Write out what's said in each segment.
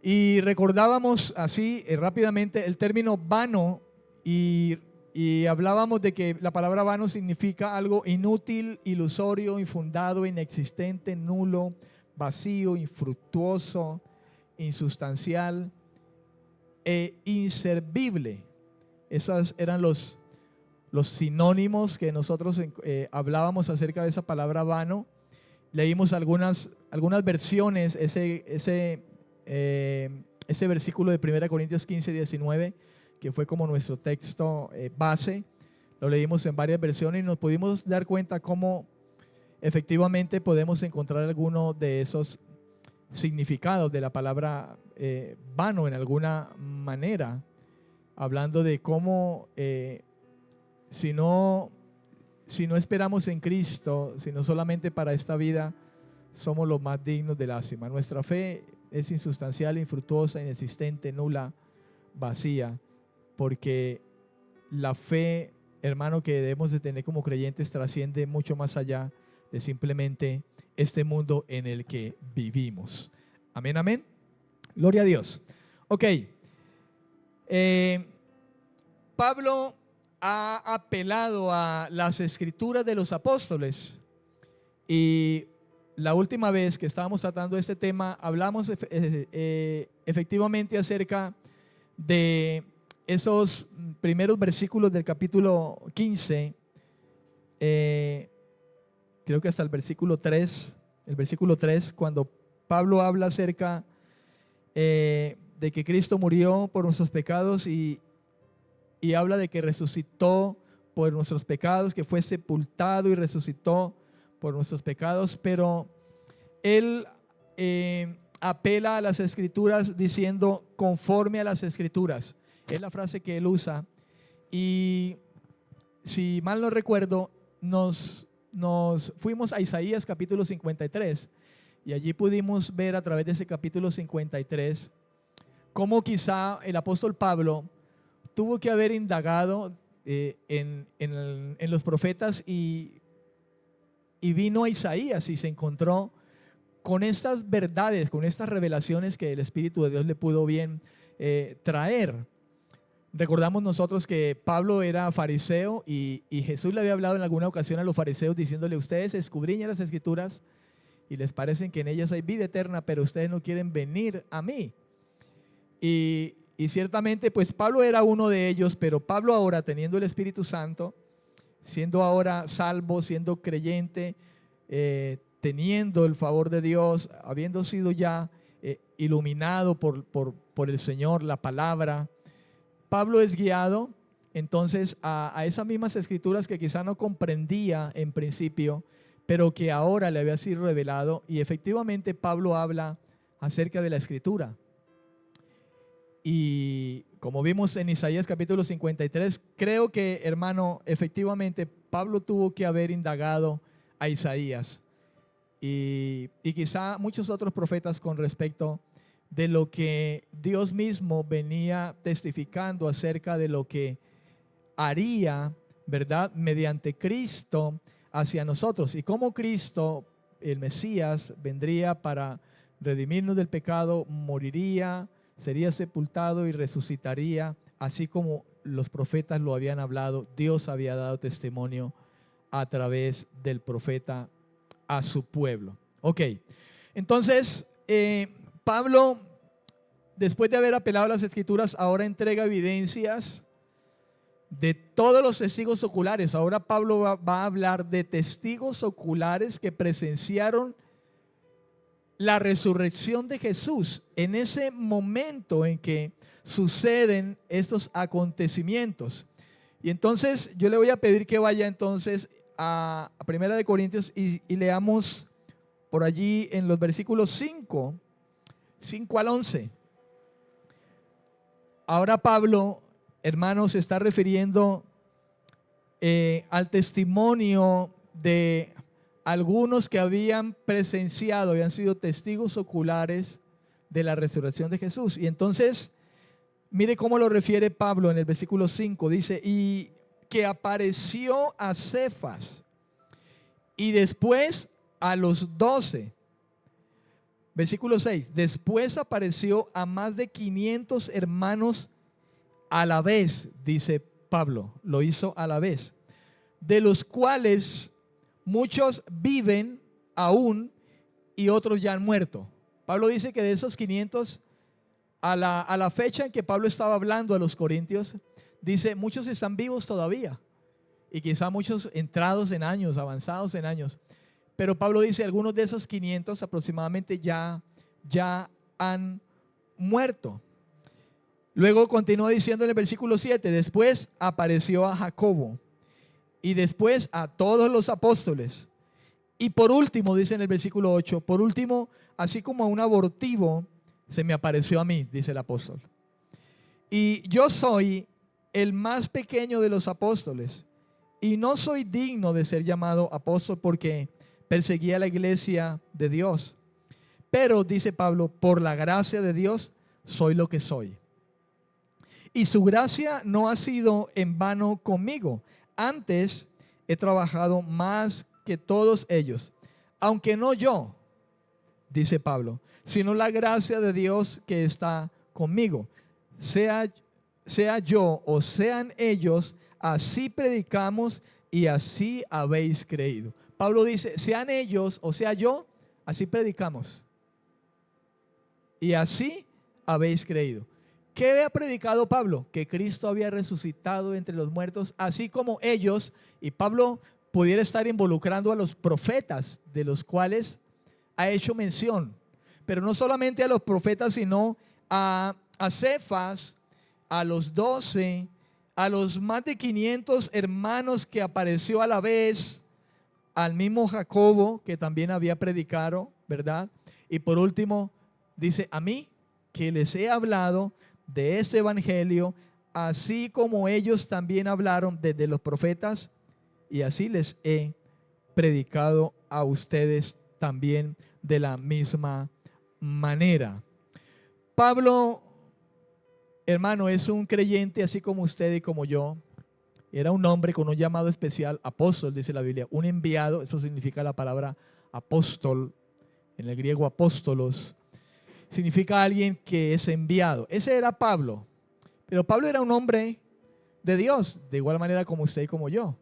Y recordábamos así rápidamente el término vano y hablábamos de que la palabra vano significa algo inútil, ilusorio, infundado, inexistente, nulo, vacío, infructuoso, insustancial e inservible. Esos eran los sinónimos que nosotros hablábamos acerca de esa palabra vano. Leímos algunas versiones, ese versículo de 1 Corintios 15, 19, que fue como nuestro texto base. Lo leímos en varias versiones y nos pudimos dar cuenta cómo efectivamente podemos encontrar alguno de esos significados de la palabra vano en alguna manera, hablando de cómo si no esperamos en Cristo, sino solamente para esta vida, somos los más dignos de lástima. Nuestra fe es insustancial, infructuosa, inexistente, nula, vacía, porque la fe, hermano, que debemos de tener como creyentes trasciende mucho más allá de simplemente este mundo en el que vivimos. Amén, amén. Gloria a Dios. Ok. Pablo ha apelado a las escrituras de los apóstoles y la última vez que estábamos tratando este tema hablamos efectivamente acerca de esos primeros versículos del capítulo 15, creo que hasta el versículo 3, cuando Pablo habla acerca de que Cristo murió por nuestros pecados y habla de que resucitó por nuestros pecados, que fue sepultado y resucitó por nuestros pecados, pero él apela a las escrituras diciendo conforme a las escrituras. Es la frase que él usa. Y si mal no recuerdo, nos fuimos a Isaías capítulo 53 y allí pudimos ver a través de ese capítulo 53 cómo quizá el apóstol Pablo tuvo que haber indagado en los profetas y vino a Isaías y se encontró con estas verdades, con estas revelaciones que el Espíritu de Dios le pudo bien traer. Recordamos nosotros que Pablo era fariseo y Jesús le había hablado en alguna ocasión a los fariseos diciéndole: ustedes escudriñan las escrituras y les parecen que en ellas hay vida eterna, pero ustedes no quieren venir a mí. Y ciertamente pues Pablo era uno de ellos, pero Pablo ahora, teniendo el Espíritu Santo, siendo ahora salvo, siendo creyente, teniendo el favor de Dios, habiendo sido ya iluminado por el Señor, la palabra, Pablo es guiado entonces a esas mismas escrituras que quizá no comprendía en principio, pero que ahora le había sido revelado, y efectivamente Pablo habla acerca de la escritura. Y como vimos en Isaías capítulo 53, creo que, hermano, efectivamente Pablo tuvo que haber indagado a Isaías y quizá muchos otros profetas con respecto de lo que Dios mismo venía testificando acerca de lo que haría, ¿verdad?, mediante Cristo hacia nosotros, y cómo Cristo, el Mesías, vendría para redimirnos del pecado, moriría, sería sepultado y resucitaría, así como los profetas lo habían hablado. Dios había dado testimonio a través del profeta a su pueblo. Ok, entonces Pablo, después de haber apelado a las escrituras, ahora entrega evidencias de todos los testigos oculares. Ahora Pablo va a hablar de testigos oculares que presenciaron la resurrección de Jesús en ese momento en que suceden estos acontecimientos. Y entonces yo le voy a pedir que vaya entonces a 1 Corintios y leamos por allí en los versículos 5 al 11. Ahora Pablo, hermanos, se está refiriendo al testimonio de algunos que habían presenciado, habían sido testigos oculares de la resurrección de Jesús. Y entonces, mire cómo lo refiere Pablo en el versículo 5. Dice: y que apareció a Cefas y después a los 12. Versículo 6. Después apareció a más de 500 hermanos a la vez, dice Pablo, lo hizo a la vez, de los cuales muchos viven aún y otros ya han muerto. Pablo dice que de esos 500, a la fecha en que Pablo estaba hablando a los corintios, dice, muchos están vivos todavía y quizá muchos entrados en años, avanzados en años. Pero Pablo dice, algunos de esos 500 aproximadamente ya han muerto. Luego continúa diciendo en el versículo 7, después apareció a Jacobo y después a todos los apóstoles. Y por último, dice en el versículo 8, por último, así como a un abortivo, se me apareció a mí, dice el apóstol. Y yo soy el más pequeño de los apóstoles y no soy digno de ser llamado apóstol porque perseguía la iglesia de Dios. Pero, dice Pablo, por la gracia de Dios soy lo que soy. Y su gracia no ha sido en vano conmigo. Antes he trabajado más que todos ellos, aunque no yo, dice Pablo, sino la gracia de Dios que está conmigo. Sea yo o sean ellos, así predicamos y así habéis creído. Pablo dice, sean ellos o sea yo, así predicamos y así habéis creído. ¿Qué había predicado Pablo? Que Cristo había resucitado entre los muertos, así como ellos, y Pablo pudiera estar involucrando a los profetas, de los cuales ha hecho mención, pero no solamente a los profetas, sino a Cefas, a los 12, a los más de 500 hermanos que apareció a la vez, al mismo Jacobo, que también había predicado, ¿verdad? Y por último, dice, a mí, que les he hablado de este evangelio, así como ellos también hablaron desde los profetas, y así les he predicado a ustedes también de la misma manera. Pablo, hermano, es un creyente así como usted y como yo. Era un hombre con un llamado especial, apóstol, dice la Biblia, un enviado. Eso significa la palabra apóstol, en el griego apóstolos, significa alguien que es enviado. Ese era Pablo, pero Pablo era un hombre de Dios, de igual manera como usted y como yo.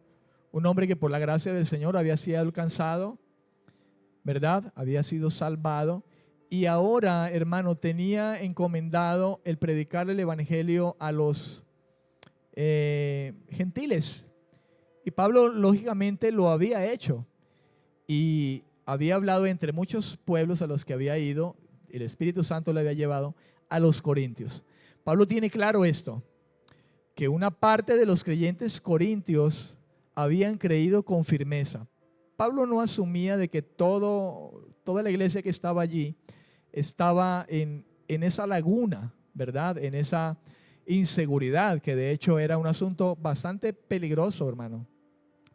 Un hombre que por la gracia del Señor había sido alcanzado, ¿verdad? Había sido salvado. Y ahora, hermano, tenía encomendado el predicar el evangelio a los gentiles. Y Pablo, lógicamente, lo había hecho. Y había hablado entre muchos pueblos a los que había ido. El Espíritu Santo le había llevado a los corintios. Pablo tiene claro esto, que una parte de los creyentes corintios habían creído con firmeza. Pablo no asumía de que toda la iglesia que estaba allí estaba en esa laguna, ¿verdad? En esa inseguridad, que de hecho era un asunto bastante peligroso, hermano,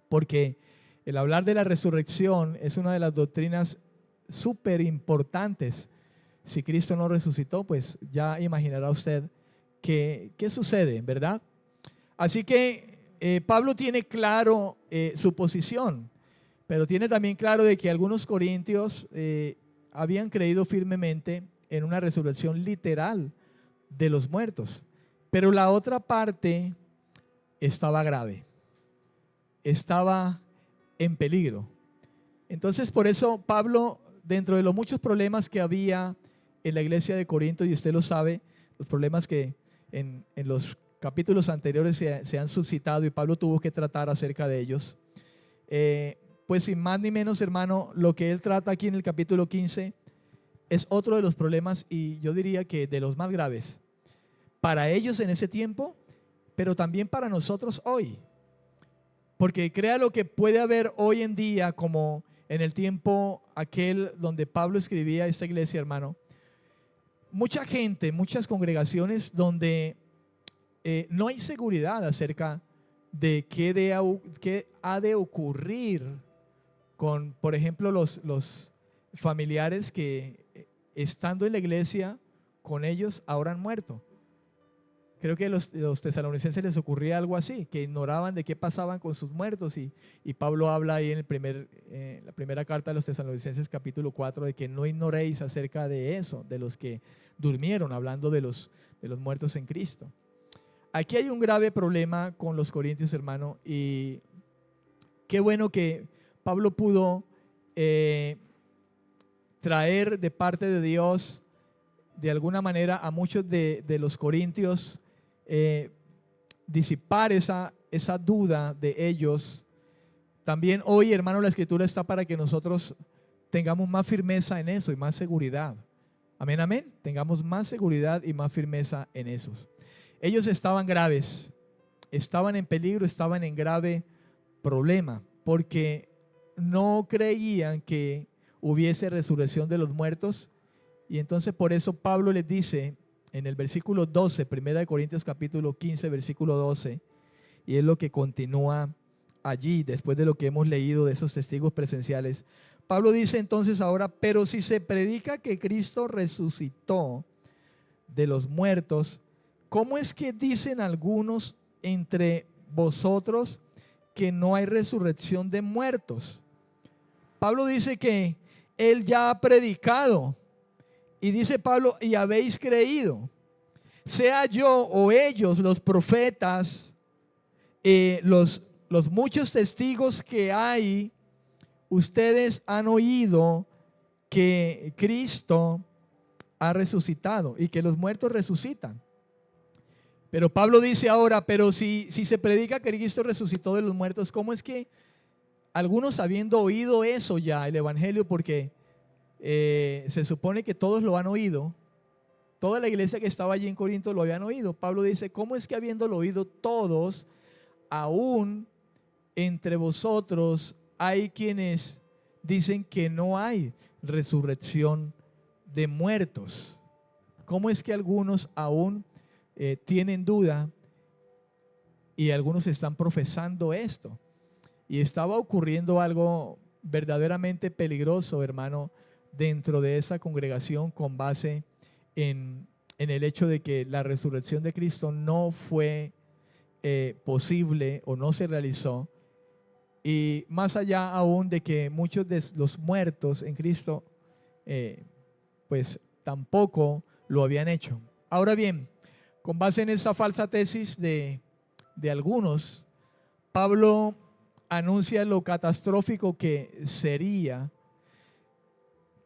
porque el hablar de la resurrección es una de las doctrinas súper importantes. Si Cristo no resucitó, pues ya imaginará usted qué sucede, ¿verdad? Así que Pablo tiene claro su posición, pero tiene también claro de que algunos corintios habían creído firmemente en una resurrección literal de los muertos, pero la otra parte estaba grave, estaba en peligro. Entonces, por eso Pablo, dentro de los muchos problemas que había en la iglesia de Corinto, y usted lo sabe, los problemas que en los capítulos anteriores se han suscitado y Pablo tuvo que tratar acerca de ellos, pues sin más ni menos, hermano, lo que él trata aquí en el capítulo 15 es otro de los problemas, y yo diría que de los más graves para ellos en ese tiempo, pero también para nosotros hoy. Porque crea lo que puede haber hoy en día, como en el tiempo aquel donde Pablo escribía a esta iglesia, hermano. Mucha gente, muchas congregaciones donde no hay seguridad acerca de qué ha de ocurrir con, por ejemplo, los familiares que estando en la iglesia con ellos ahora han muerto. Creo que a los tesalonicenses les ocurría algo así, que ignoraban de qué pasaban con sus muertos y Pablo habla ahí en la primera carta de los tesalonicenses capítulo 4 de que no ignoréis acerca de eso, de los que durmieron, hablando de los muertos en Cristo. Aquí hay un grave problema con los corintios, hermano, y qué bueno que Pablo pudo traer de parte de Dios de alguna manera a muchos de los corintios, disipar esa duda de ellos. También hoy, hermano, la escritura está para que nosotros tengamos más firmeza en eso y más seguridad. Amén, amén. Tengamos más seguridad y más firmeza en eso. Ellos estaban graves, estaban en peligro, estaban en grave problema, porque no creían que hubiese resurrección de los muertos. Y entonces por eso Pablo les dice en el versículo 12, 1 Corintios capítulo 15, versículo 12, y es lo que continúa allí después de lo que hemos leído de esos testigos presenciales. Pablo dice entonces ahora, pero si se predica que Cristo resucitó de los muertos, ¿cómo es que dicen algunos entre vosotros que no hay resurrección de muertos? Pablo dice que él ya ha predicado. Y dice Pablo, y habéis creído, sea yo o ellos, los profetas, los muchos testigos que hay, ustedes han oído que Cristo ha resucitado y que los muertos resucitan. Pero Pablo dice ahora, pero si se predica que Cristo resucitó de los muertos, ¿cómo es que algunos habiendo oído eso ya, el evangelio, porque se supone que todos lo han oído, toda la iglesia que estaba allí en Corinto lo habían oído? Pablo dice, ¿cómo es que habiéndolo oído todos, aún entre vosotros hay quienes dicen que no hay resurrección de muertos? ¿Cómo es que algunos aún tienen duda y algunos están profesando esto? Y estaba ocurriendo algo verdaderamente peligroso, hermano, dentro de esa congregación, con base en el hecho de que la resurrección de Cristo no fue posible o no se realizó, y más allá aún de que muchos de los muertos en Cristo pues tampoco lo habían hecho. Ahora bien, con base en esa falsa tesis de algunos, Pablo anuncia lo catastrófico que sería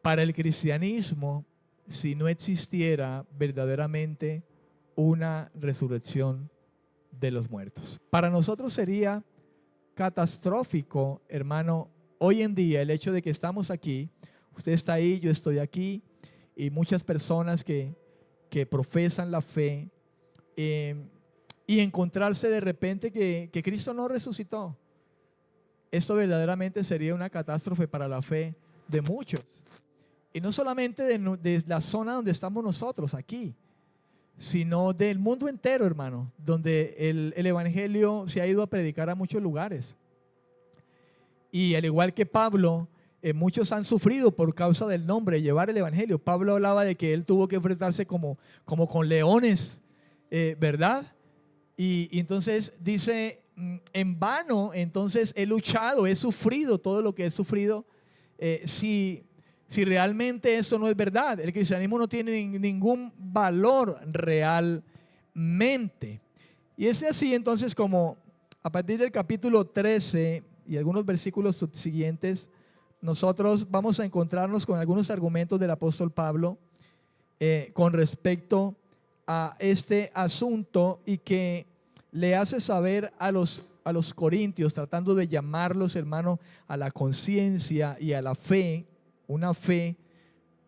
para el cristianismo si no existiera verdaderamente una resurrección de los muertos. Para nosotros sería catastrófico, hermano, hoy en día el hecho de que estamos aquí, usted está ahí, yo estoy aquí, y muchas personas que profesan la fe, y encontrarse de repente que Cristo no resucitó. Esto verdaderamente sería una catástrofe para la fe de muchos. Y no solamente de la zona donde estamos nosotros, aquí, sino del mundo entero, hermano, donde el evangelio se ha ido a predicar a muchos lugares. Y al igual que Pablo, muchos han sufrido por causa del nombre, de llevar el evangelio. Pablo hablaba de que él tuvo que enfrentarse como con leones, ¿verdad? Y entonces dice, en vano, entonces he luchado, he sufrido todo lo que he sufrido, si realmente esto no es verdad. El cristianismo no tiene ningún valor realmente. Y es así entonces como a partir del capítulo 13 y algunos versículos subsiguientes, nosotros vamos a encontrarnos con algunos argumentos del apóstol Pablo con respecto a este asunto, y que le hace saber a los corintios, tratando de llamarlos, hermano, a la conciencia y a la fe, una fe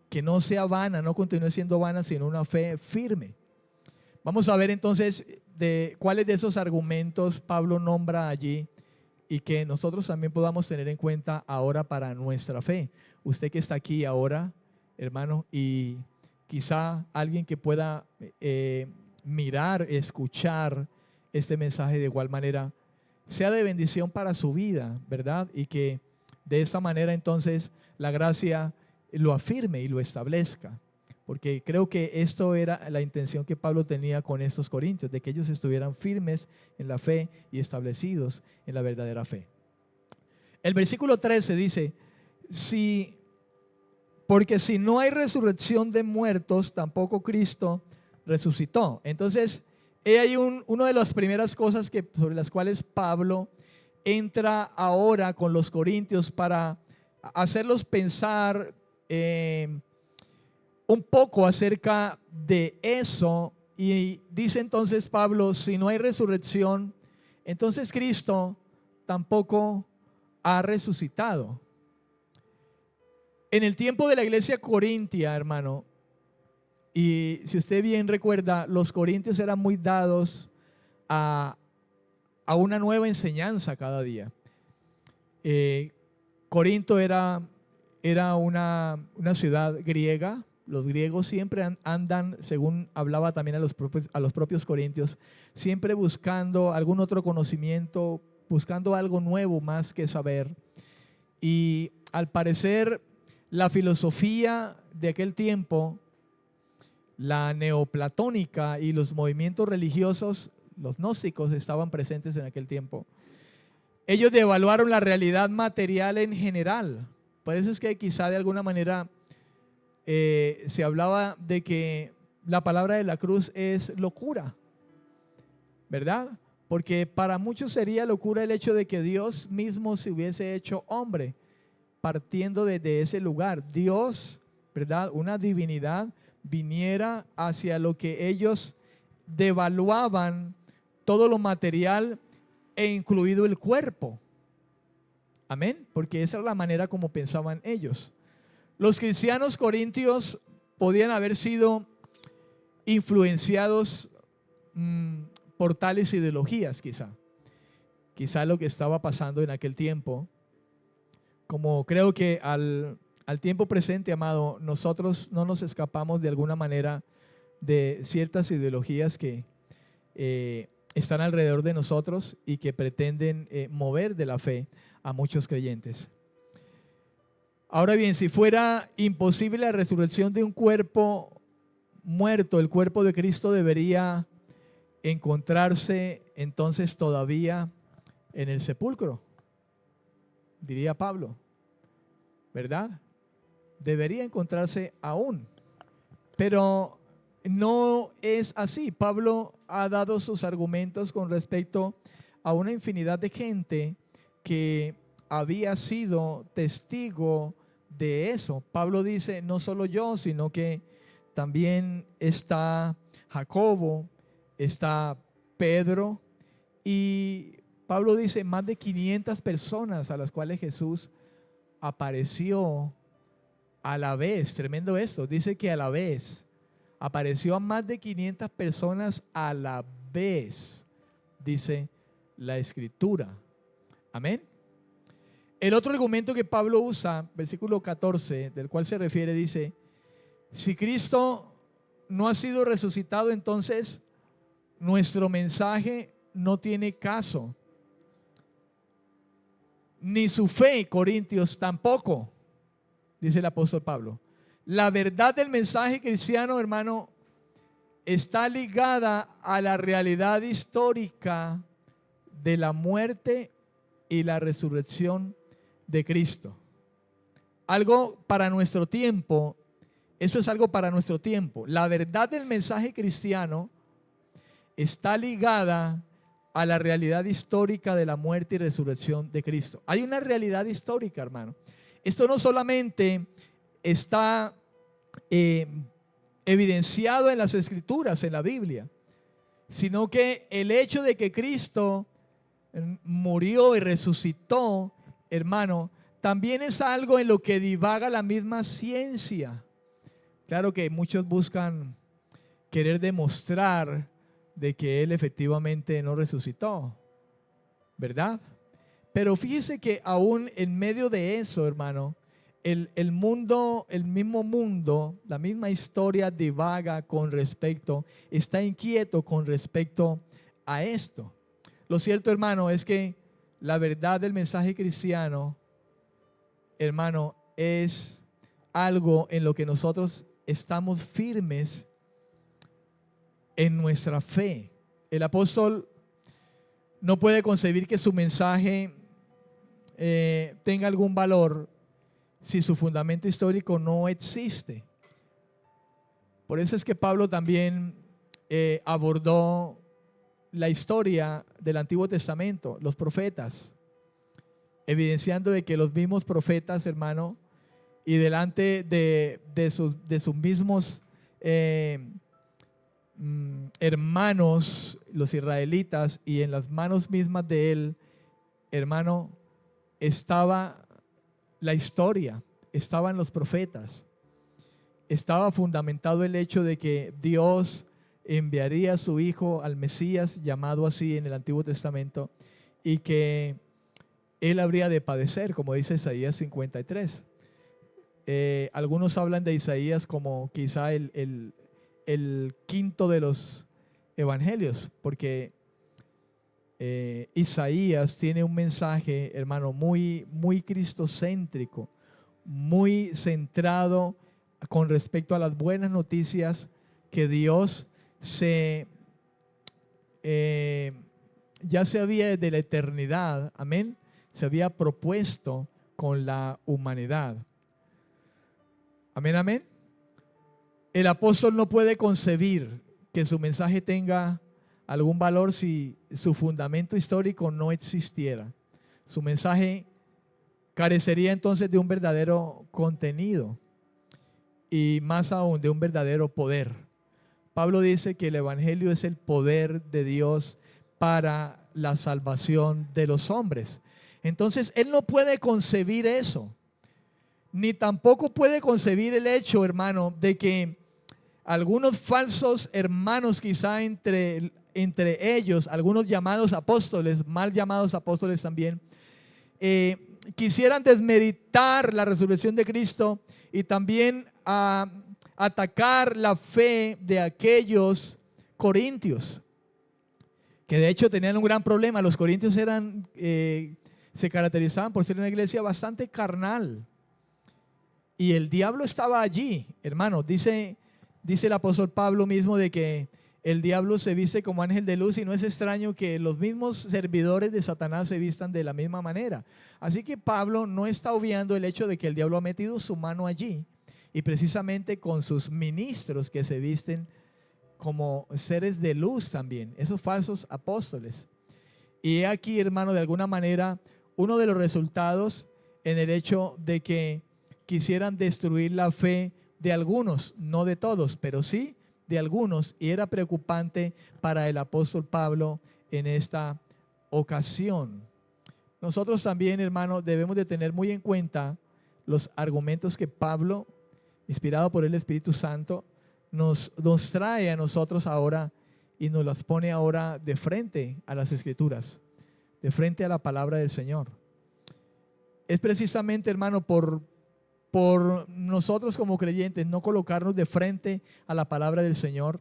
que no sea vana, no continúe siendo vana, sino una fe firme. Vamos a ver entonces de cuáles de esos argumentos Pablo nombra allí y que nosotros también podamos tener en cuenta ahora para nuestra fe. Usted que está aquí ahora, hermano, y quizá alguien que pueda mirar, escuchar este mensaje de igual manera, sea de bendición para su vida, ¿verdad? Y que de esa manera entonces la gracia lo afirme y lo establezca. porque creo que esto era la intención que Pablo tenía con estos corintios, de que ellos estuvieran firmes en la fe y establecidos en la verdadera fe. El versículo 13 dice, porque si no hay resurrección de muertos, tampoco Cristo resucitó. Entonces, hay una de las primeras cosas sobre las cuales Pablo entra ahora con los corintios para hacerlos pensar un poco acerca de eso. Y dice entonces Pablo, si no hay resurrección, entonces Cristo tampoco ha resucitado. En el tiempo de la iglesia corintia, hermano, y si usted bien recuerda, los corintios eran muy dados a una nueva enseñanza cada día. Corinto era una ciudad griega. Los griegos siempre andan, según hablaba también a los propios corintios, siempre buscando algún otro conocimiento, buscando algo nuevo más que saber. Y al parecer, la filosofía de aquel tiempo, la neoplatónica y los movimientos religiosos, los gnósticos estaban presentes en aquel tiempo. Ellos devaluaron la realidad material en general. Por eso es que quizá de alguna manera se hablaba de que la palabra de la cruz es locura, ¿verdad? Porque para muchos sería locura el hecho de que Dios mismo se hubiese hecho hombre, partiendo desde ese lugar. Dios, ¿verdad? Una divinidad viniera hacia lo que ellos devaluaban todo lo material e incluido el cuerpo. Amén, porque esa es la manera como pensaban ellos. Los cristianos corintios podían haber sido influenciados por tales ideologías, quizá lo que estaba pasando en aquel tiempo. Como creo que al tiempo presente, amado, nosotros no nos escapamos de alguna manera de ciertas ideologías que están alrededor de nosotros y que pretenden mover de la fe a muchos creyentes. Ahora bien, si fuera imposible la resurrección de un cuerpo muerto, el cuerpo de Cristo debería encontrarse entonces todavía en el sepulcro, diría Pablo, ¿verdad? Debería encontrarse aún, pero no es así. Pablo ha dado sus argumentos con respecto a una infinidad de gente que había sido testigo de eso. Pablo dice, no solo yo, sino que también está Jacobo, está Pedro, y Pablo dice más de 500 personas a las cuales Jesús apareció a la vez. Tremendo esto, dice que a la vez apareció a más de 500 personas a la vez, dice la escritura. Amén. El otro argumento que Pablo usa, versículo 14, del cual se refiere, dice, si Cristo no ha sido resucitado, entonces nuestro mensaje no tiene caso, ni su fe, Corintios, tampoco, dice el apóstol Pablo. La verdad del mensaje cristiano, hermano, está ligada a la realidad histórica de la muerte y la resurrección de Cristo. Algo para nuestro tiempo, esto es algo para nuestro tiempo. La verdad del mensaje cristiano está ligada a la realidad histórica de la muerte y resurrección de Cristo. Hay una realidad histórica, hermano. Esto no solamente está evidenciado en las Escrituras, en la Biblia, sino que el hecho de que Cristo murió y resucitó, hermano, también es algo en lo que divaga la misma ciencia. Claro que muchos buscan querer demostrar de que Él efectivamente no resucitó, ¿verdad? Pero fíjese que aún en medio de eso, hermano, el mundo, el mismo mundo, la misma historia divaga con respecto, está inquieto con respecto a esto. Lo cierto, hermano, es que la verdad del mensaje cristiano, hermano, es algo en lo que nosotros estamos firmes en nuestra fe. El apóstol no puede concebir que su mensaje tenga algún valor si su fundamento histórico no existe. Por eso es que Pablo también abordó la historia del Antiguo Testamento, los profetas, evidenciando de que los mismos profetas, hermano, y delante de sus mismos hermanos, los israelitas, y en las manos mismas de él, hermano, estaba la historia, estaban los profetas, estaba fundamentado el hecho de que Dios enviaría a su hijo, al Mesías, llamado así en el Antiguo Testamento, y que él habría de padecer, como dice Isaías 53. Algunos hablan de Isaías como quizá el quinto de los evangelios, porque Isaías tiene un mensaje, hermano, muy, muy cristocéntrico, muy centrado con respecto a las buenas noticias que Dios ya se había desde la eternidad, amén, se había propuesto con la humanidad. Amén, amén. El apóstol no puede concebir que su mensaje tenga algún valor si su fundamento histórico no existiera. Su mensaje carecería entonces de un verdadero contenido y más aún de un verdadero poder. Pablo dice que el evangelio es el poder de Dios para la salvación de los hombres. Entonces él no puede concebir eso, ni tampoco puede concebir el hecho, hermano, de que algunos falsos hermanos, quizá entre ellos, algunos llamados apóstoles, mal llamados apóstoles también, quisieran desmeritar la resurrección de Cristo y también atacar la fe de aquellos corintios, que de hecho tenían un gran problema. Los corintios se caracterizaban por ser una iglesia bastante carnal, y el diablo estaba allí, hermano. Dice el apóstol Pablo mismo de que el diablo se viste como ángel de luz, y no es extraño que los mismos servidores de Satanás se vistan de la misma manera. Así que Pablo no está obviando el hecho de que el diablo ha metido su mano allí, y precisamente con sus ministros que se visten como seres de luz también, esos falsos apóstoles. Y aquí, hermano, de alguna manera, uno de los resultados en el hecho de que quisieran destruir la fe de algunos, no de todos, pero sí de algunos, y era preocupante para el apóstol Pablo en esta ocasión. Nosotros también, hermano, debemos de tener muy en cuenta los argumentos que Pablo, inspirado por el Espíritu Santo, nos trae a nosotros ahora y nos las pone ahora de frente a las Escrituras, de frente a la palabra del Señor. Es precisamente, hermano, por nosotros como creyentes no colocarnos de frente a la palabra del Señor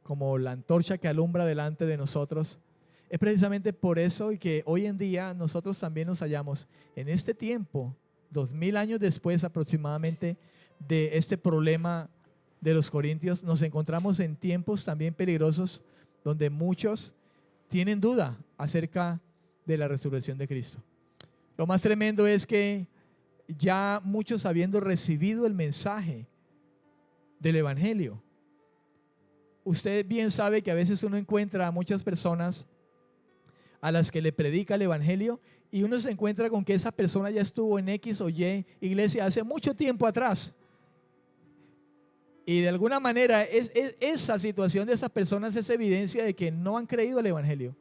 como la antorcha que alumbra delante de nosotros. Es precisamente por eso y que hoy en día nosotros también nos hallamos en este tiempo, 2000 años después aproximadamente de este problema de los corintios, nos encontramos en tiempos también peligrosos donde muchos tienen duda acerca de la resurrección de Cristo. Lo más tremendo es que ya muchos, habiendo recibido el mensaje del evangelio, usted bien sabe que a veces uno encuentra a muchas personas a las que le predica el evangelio y uno se encuentra con que esa persona ya estuvo en X o Y iglesia hace mucho tiempo atrás. Y de alguna manera esa situación de esas personas es evidencia de que no han creído el evangelio.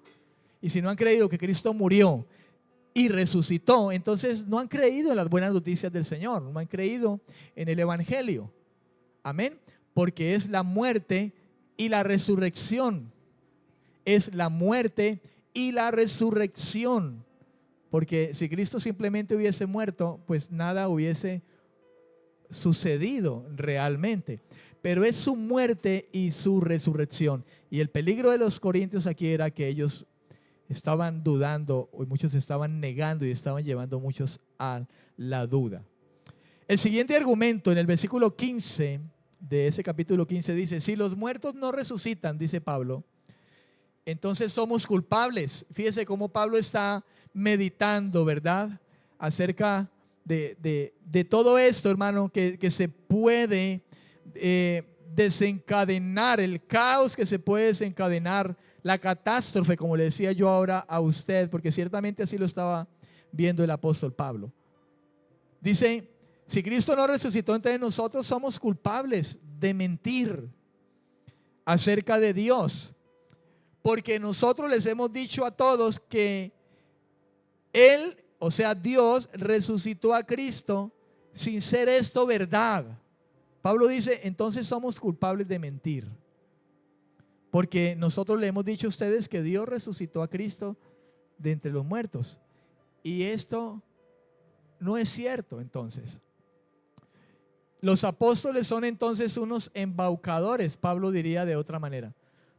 Y si no han creído que Cristo murió y resucitó, entonces no han creído en las buenas noticias del Señor, no han creído en el evangelio. Amén. Porque es la muerte y la resurrección. Es la muerte y la resurrección. Porque si Cristo simplemente hubiese muerto, pues nada hubiese sucedido realmente. Pero es su muerte y su resurrección. Y el peligro de los corintios aquí era que ellos estaban dudando, o muchos estaban negando y estaban llevando muchos a la duda. El siguiente argumento en el versículo 15 de ese capítulo 15 dice, si los muertos no resucitan, dice Pablo, entonces somos culpables. Fíjese cómo Pablo está meditando, ¿verdad? Acerca de todo esto, hermano, que se puede desencadenar, el caos que se puede desencadenar, la catástrofe, como le decía yo ahora a usted, porque ciertamente así lo estaba viendo el apóstol Pablo. Dice, si Cristo no resucitó, entonces nosotros somos culpables de mentir acerca de Dios, porque nosotros les hemos dicho a todos que Él, o sea, Dios resucitó a Cristo sin ser esto verdad. Pablo dice, entonces somos culpables de mentir, porque nosotros le hemos dicho a ustedes que Dios resucitó a Cristo de entre los muertos, y esto no es cierto. Entonces, los apóstoles son entonces unos embaucadores, Pablo diría de otra manera.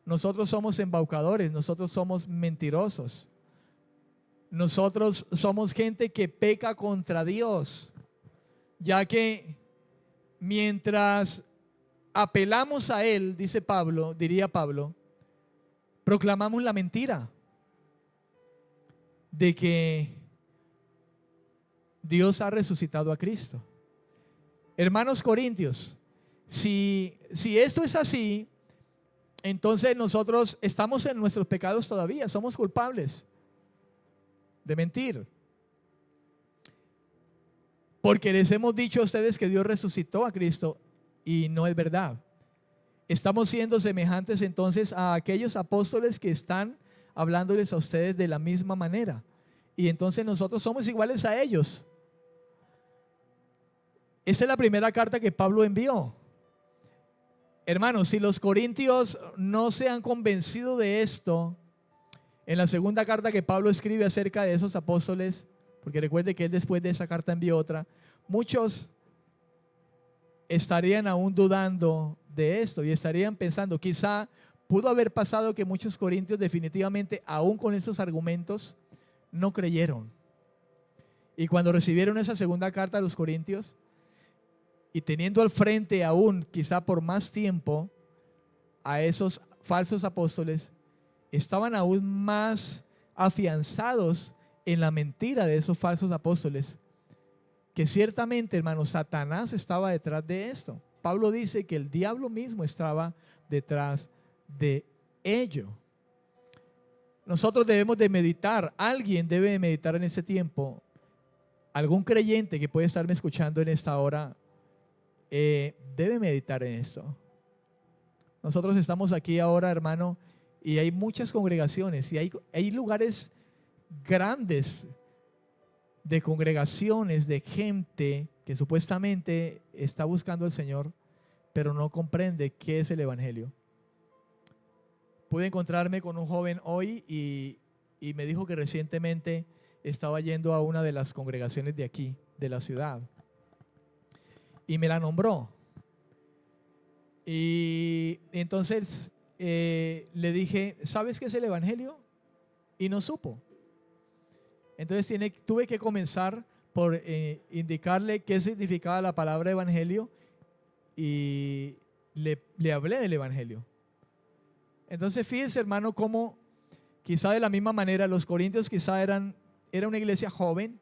Nosotros somos embaucadores, nosotros somos mentirosos. Nosotros somos gente que peca contra Dios, ya que mientras apelamos a Él, dice Pablo, diría Pablo, proclamamos la mentira de que Dios ha resucitado a Cristo. Hermanos corintios, si esto es así, entonces nosotros estamos en nuestros pecados todavía, somos culpables de mentir, porque les hemos dicho a ustedes que Dios resucitó a Cristo y no es verdad. Estamos siendo semejantes entonces a aquellos apóstoles que están hablándoles a ustedes de la misma manera, y entonces nosotros somos iguales a ellos. Esa es la primera carta que Pablo envió. Hermanos, si los corintios no se han convencido de esto, en la segunda carta que Pablo escribe acerca de esos apóstoles, porque recuerde que él después de esa carta envió otra, muchos estarían aún dudando de esto y estarían pensando, quizá pudo haber pasado que muchos corintios definitivamente, aún con estos argumentos, no creyeron. Y cuando recibieron esa segunda carta a los corintios, y teniendo al frente aún, quizá por más tiempo, a esos falsos apóstoles, estaban aún más afianzados en la mentira de esos falsos apóstoles, que ciertamente, hermanos, Satanás estaba detrás de esto. Pablo dice que el diablo mismo estaba detrás de ello. Nosotros debemos de meditar, alguien debe de meditar en ese tiempo, algún creyente que puede estarme escuchando en esta hora, debe meditar en esto. Nosotros estamos aquí ahora, hermano, y hay muchas congregaciones y hay lugares grandes de congregaciones de gente que supuestamente está buscando al Señor, pero no comprende qué es el Evangelio. Pude encontrarme con un joven hoy y me dijo que recientemente estaba yendo a una de las congregaciones de aquí, de la ciudad, y me la nombró. Y entonces le dije, ¿sabes qué es el Evangelio? Y no supo. Entonces tuve que comenzar por indicarle qué significaba la palabra evangelio y le hablé del Evangelio. Entonces fíjense, hermano, cómo quizá de la misma manera los corintios quizá era una iglesia joven.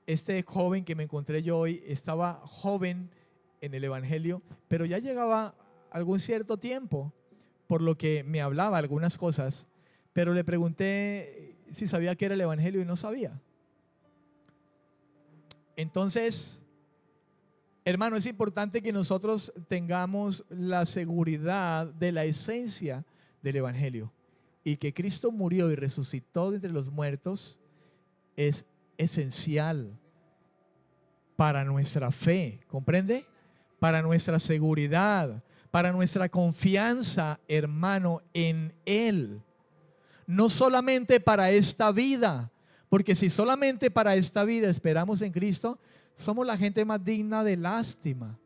Este joven que me encontré yo hoy estaba joven en el Evangelio, pero ya llegaba algún cierto tiempo, por lo que me hablaba algunas cosas, pero le pregunté si sabía qué era el Evangelio y no sabía. Entonces, hermano, es importante que nosotros tengamos la seguridad de la esencia del Evangelio, y que Cristo murió y resucitó de entre los muertos es esencial para nuestra fe, ¿comprende? Para nuestra seguridad, para nuestra confianza, hermano, en Él. No solamente para esta vida, porque si solamente para esta vida esperamos en Cristo, somos la gente más digna de lástima,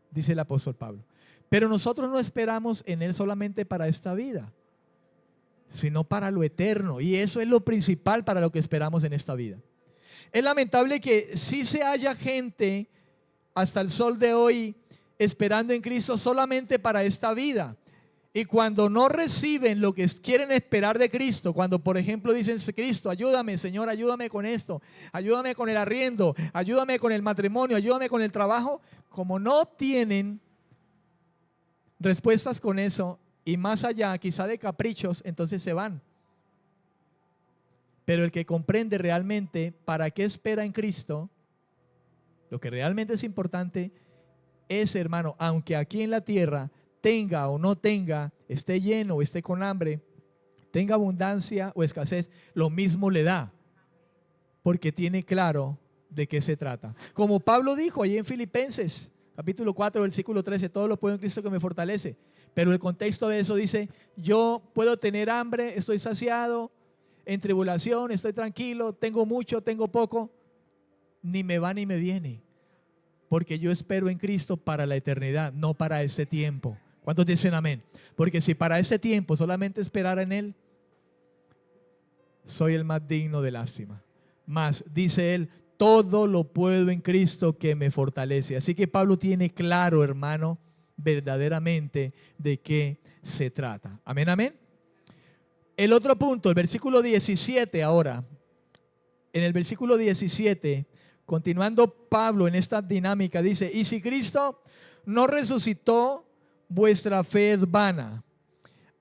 dice el apóstol Pablo. Pero nosotros no esperamos en Él solamente para esta vida, sino para lo eterno, y eso es lo principal para lo que esperamos en esta vida. Es lamentable que sí se haya gente hasta el sol de hoy esperando en Cristo solamente para esta vida. Y cuando no reciben lo que quieren esperar de Cristo, cuando por ejemplo dicen, Cristo, ayúdame, Señor, ayúdame con esto, ayúdame con el arriendo, ayúdame con el matrimonio, ayúdame con el trabajo, como no tienen respuestas con eso y más allá quizá de caprichos, entonces se van. Pero el que comprende realmente para qué espera en Cristo, lo que realmente es importante es, hermano, aunque aquí en la tierra tenga o no tenga, esté lleno o esté con hambre, tenga abundancia o escasez, lo mismo le da, porque tiene claro de qué se trata. Como Pablo dijo allí en Filipenses, capítulo 4, versículo 13, todo lo puedo en Cristo que me fortalece. Pero el contexto de eso dice, yo puedo tener hambre, estoy saciado, en tribulación, estoy tranquilo, tengo mucho, tengo poco, ni me va ni me viene, porque yo espero en Cristo para la eternidad, no para ese tiempo. ¿Cuántos dicen amén? Porque si para ese tiempo solamente esperara en Él, soy el más digno de lástima. Mas, dice Él, todo lo puedo en Cristo que me fortalece. Así que Pablo tiene claro, hermano, verdaderamente de qué se trata. Amén, amén. El otro punto, el versículo 17 ahora. En el versículo 17, continuando Pablo en esta dinámica, dice, y si Cristo no resucitó, vuestra fe es vana,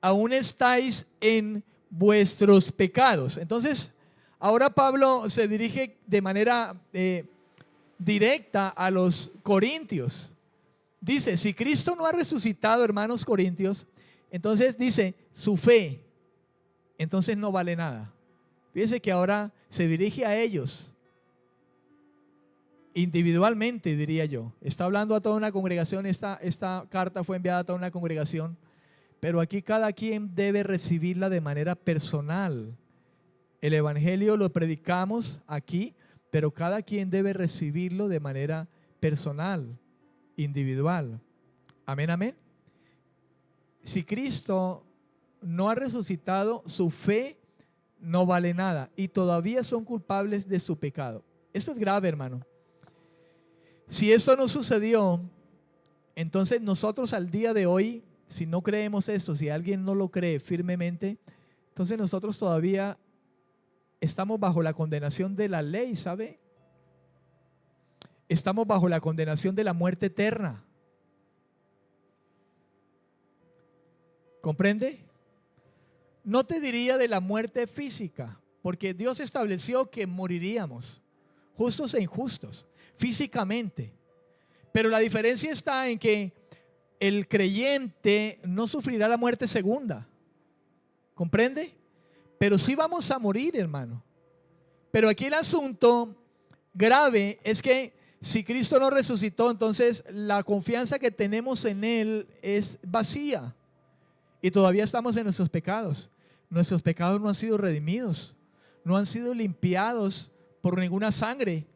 aún estáis en vuestros pecados. Entonces, ahora Pablo se dirige de manera directa a los corintios. Dice, si Cristo no ha resucitado, hermanos corintios, entonces dice, su fe, entonces no vale nada. Fíjense que ahora se dirige a ellos individualmente, diría yo. Está hablando a toda una congregación, esta carta fue enviada a toda una congregación, pero aquí cada quien debe recibirla de manera personal. El evangelio lo predicamos aquí, pero cada quien debe recibirlo de manera personal, individual. Amén, amén. Si Cristo no ha resucitado, su fe no vale nada y todavía son culpables de su pecado. Esto es grave, hermano. Si esto no sucedió, entonces nosotros al día de hoy, si no creemos esto, si alguien no lo cree firmemente, entonces nosotros todavía estamos bajo la condenación de la ley, ¿sabe? Estamos bajo la condenación de la muerte eterna. ¿Comprende? No te diría de la muerte física, porque Dios estableció que moriríamos, justos e injustos, físicamente. Pero la diferencia está en que el creyente no sufrirá la muerte segunda. ¿Comprende? Pero sí vamos a morir, hermano. Pero aquí el asunto grave es que si Cristo no resucitó, entonces la confianza que tenemos en Él es vacía. Y todavía estamos en nuestros pecados. Nuestros pecados no han sido redimidos, no han sido limpiados por ninguna sangre.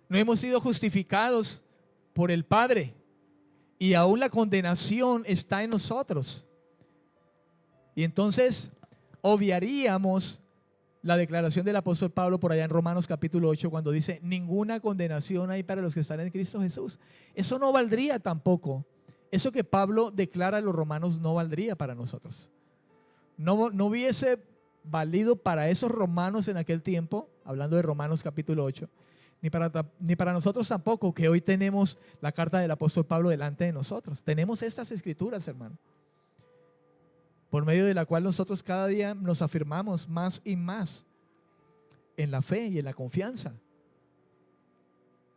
No hemos sido justificados por el Padre. Y aún la condenación está en nosotros. Y entonces obviaríamos la declaración del apóstol Pablo por allá en Romanos capítulo 8 cuando dice, ninguna condenación hay para los que están en Cristo Jesús. Eso no valdría tampoco. Eso que Pablo declara a los romanos no valdría para nosotros. No hubiese valido para esos romanos en aquel tiempo, hablando de Romanos capítulo 8, ni para nosotros tampoco, que hoy tenemos la carta del apóstol Pablo delante de nosotros. Tenemos estas escrituras, hermano, por medio de la cual nosotros cada día nos afirmamos más y más en la fe y en la confianza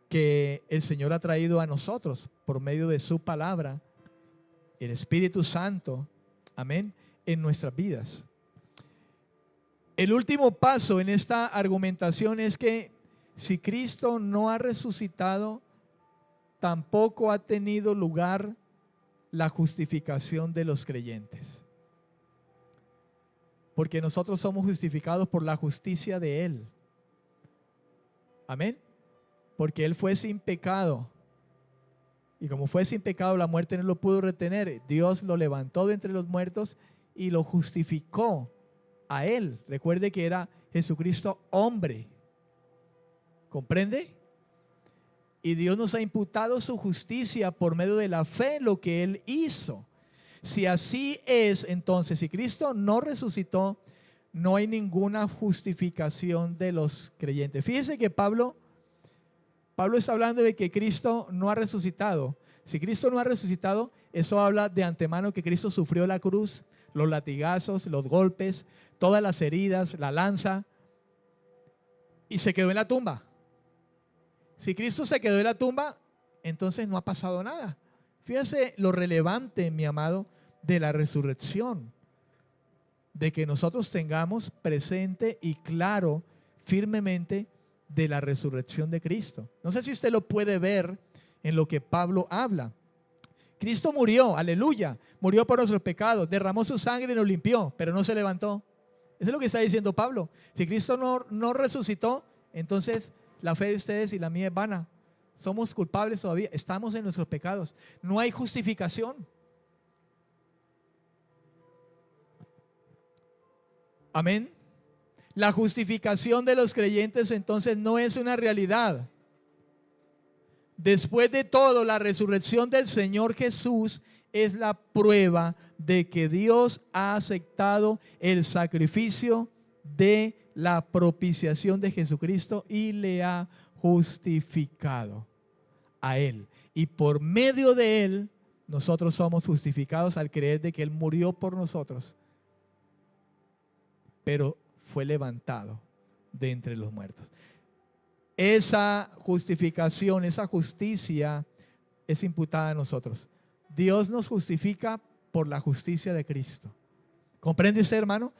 que el Señor ha traído a nosotros por medio de su palabra, el Espíritu Santo, amén, en nuestras vidas. El último paso en esta argumentación es que si Cristo no ha resucitado, tampoco ha tenido lugar la justificación de los creyentes. Porque nosotros somos justificados por la justicia de Él. Amén. Porque Él fue sin pecado. Y como fue sin pecado, la muerte no lo pudo retener. Dios lo levantó de entre los muertos y lo justificó a Él. Recuerde que era Jesucristo hombre. ¿Comprende? y Dios nos ha imputado su justicia por medio de la fe en lo que Él hizo. Si así es, entonces, si Cristo no resucitó, no hay ninguna justificación de los creyentes. Fíjese que Pablo está hablando de que Cristo no ha resucitado. Si Cristo no ha resucitado, eso habla de antemano que Cristo sufrió la cruz, los latigazos, los golpes, todas las heridas, la lanza, y se quedó en la tumba. Si Cristo se quedó en la tumba, entonces no ha pasado nada. Fíjese lo relevante, mi amado, de la resurrección, de que nosotros tengamos presente y claro, firmemente, de la resurrección de Cristo. No sé si usted lo puede ver en lo que Pablo habla. Cristo murió, aleluya, murió por nuestros pecados, derramó su sangre y nos limpió, pero no se levantó. Eso es lo que está diciendo Pablo. Si Cristo no resucitó, entonces la fe de ustedes y la mía es vana. Somos culpables todavía, estamos en nuestros pecados. No hay justificación. Amén. La justificación de los creyentes entonces no es una realidad. Después de todo, la resurrección del Señor Jesús es la prueba de que Dios ha aceptado el sacrificio de la propiciación de Jesucristo y le ha justificado a Él. Y por medio de Él, nosotros somos justificados al creer de que Él murió por nosotros, pero fue levantado de entre los muertos. Esa justificación, esa justicia es imputada a nosotros. Dios nos justifica por la justicia de Cristo. ¿Comprende usted, hermano?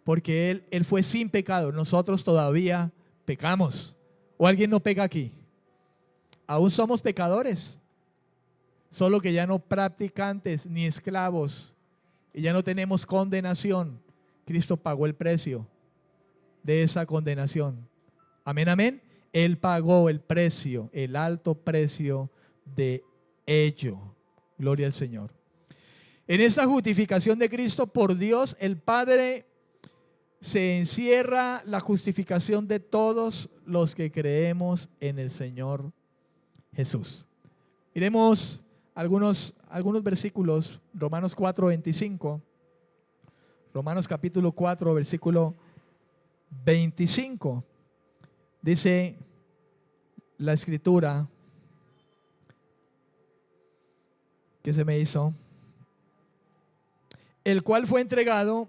Porque Él fue sin pecado. Nosotros todavía pecamos. ¿O alguien no peca aquí? Aún somos pecadores. Solo que ya no practicantes ni esclavos. Y ya no tenemos condenación. Cristo pagó el precio de esa condenación. Amén, amén. Él pagó el precio, el alto precio de ello. Gloria al Señor. En esta justificación de Cristo por Dios, el Padre, se encierra la justificación de todos los que creemos en el Señor Jesús. Miremos algunos versículos. Romanos 4:25. Romanos capítulo 4, versículo 25. Dice la escritura que se me hizo, el cual fue entregado